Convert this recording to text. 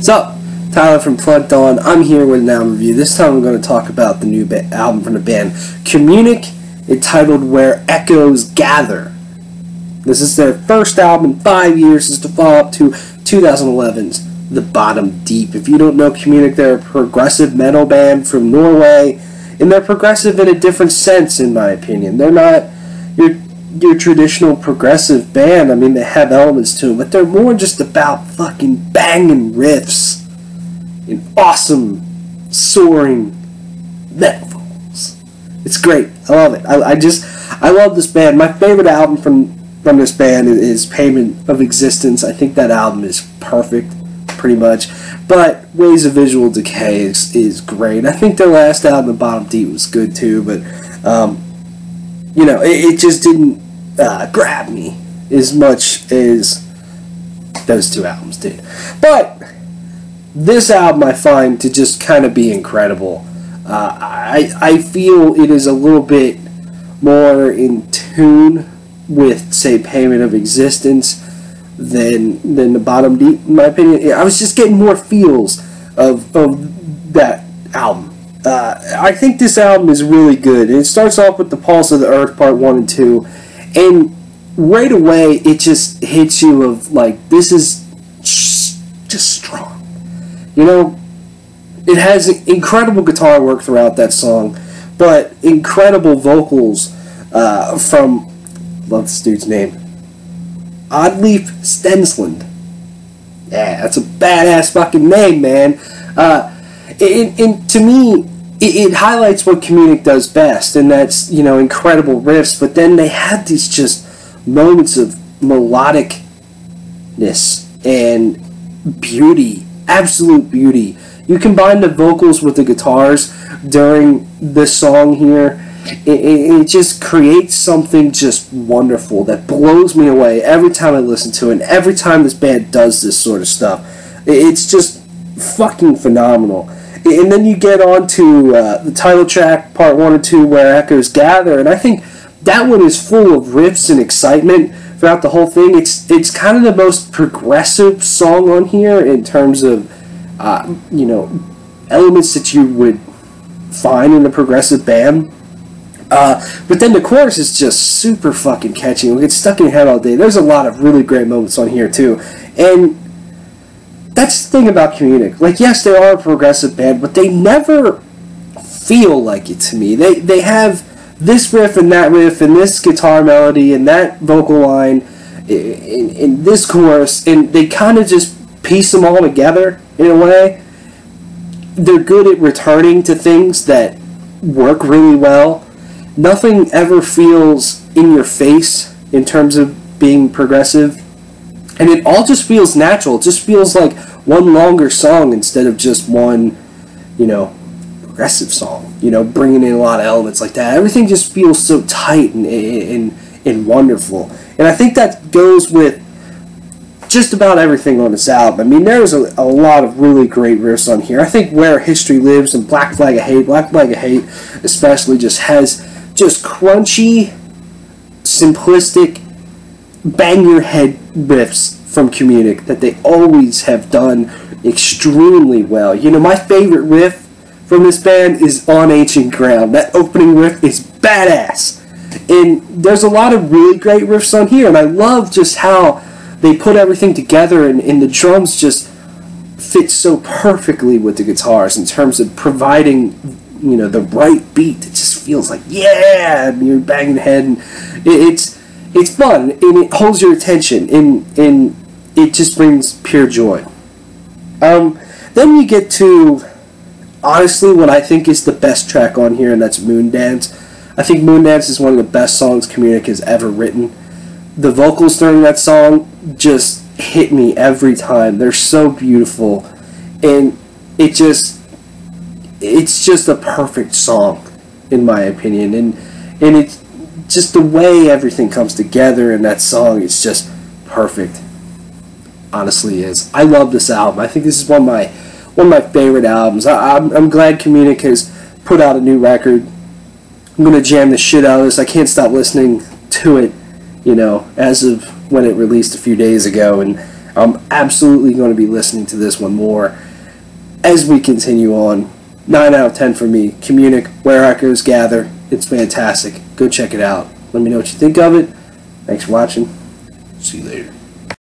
So, Tyler from Plug Dawn. I'm here with an album review. This time I'm going to talk about the new album from the band Communic, entitled Where Echoes Gather. This is their first album in 5 years. It's to follow up to 2011's The Bottom Deep. If you don't know Communic, they're a progressive metal band from Norway, and they're progressive in a different sense, in my opinion. They're not your traditional progressive band. I mean, they have elements to them, but they're more just about fucking banging riffs and awesome, soaring metal vocals. It's great. I love it. I love this band. My favorite album from this band is Payment of Existence. I think that album is perfect, pretty much. But Ways of Visual Decay is great. I think their last album, The Bottom Deep, was good too, but you know, it just didn't grab me as much as those two albums did. But this album I find to just kind of be incredible. I feel it is a little bit more in tune with, say, Payment of Existence than The Bottom Deep, in my opinion. I was just getting more feels of that album. I think this album is really good. It starts off with The Pulse of the Earth, Part 1 and 2, and right away it just hits you of, like, this is just strong. You know, it has incredible guitar work throughout that song, but incredible vocals from, love this dude's name, Oddleif Stensland. Yeah, that's a badass fucking name, man. And to me, it highlights what Communic does best, and that's, you know, incredible riffs, but then they have these just moments of melodicness and beauty, absolute beauty. You combine the vocals with the guitars during this song here, it just creates something just wonderful that blows me away every time I listen to it, and every time this band does this sort of stuff. It's just fucking phenomenal. And then you get on to the title track, Part 1 and 2, Where Echoes Gather, and I think that one is full of riffs and excitement throughout the whole thing. It's kind of the most progressive song on here in terms of, you know, elements that you would find in a progressive band. But then the chorus is just super fucking catchy. It'll get stuck in your head all day. There's a lot of really great moments on here, too. And that's the thing about Communic. Like, yes, they are a progressive band, but they never feel like it to me. They have this riff and that riff and this guitar melody and that vocal line in this chorus, and they kind of just piece them all together in a way. They're good at returning to things that work really well. Nothing ever feels in your face in terms of being progressive. And it all just feels natural. It just feels like one longer song instead of just one, you know, progressive song. You know, bringing in a lot of elements like that. Everything just feels so tight and wonderful. And I think that goes with just about everything on this album. I mean, there's a lot of really great riffs on here. I think Where History Lives and Black Flag of Hate especially just has just crunchy, simplistic, bang your head riffs from Communic that they always have done extremely well. You know, my favorite riff from this band is On Ancient Ground. That opening riff is badass. And there's a lot of really great riffs on here, and I love just how they put everything together, and the drums just fit so perfectly with the guitars in terms of providing, you know, the right beat. It just feels like, yeah, and you're banging the head, and it's fun, and it holds your attention, and it just brings pure joy. Then you get to, honestly, what I think is the best track on here, and that's Moondance. I think Moondance is one of the best songs Communic has ever written. The vocals during that song just hit me every time. They're so beautiful, and it's just a perfect song, in my opinion, and it's just the way everything comes together in that song is just perfect. Honestly, is. I love this album. I think this is one of my favorite albums. I'm glad Communic has put out a new record. I'm gonna jam the shit out of this. I can't stop listening to it, you know, as of when it released a few days ago, and I'm absolutely going to be listening to this one more as we continue on. 9 out of 10 for me. Communic, Where Echoes Gather. It's fantastic. Go check it out. Let me know what you think of it. Thanks for watching. See you later.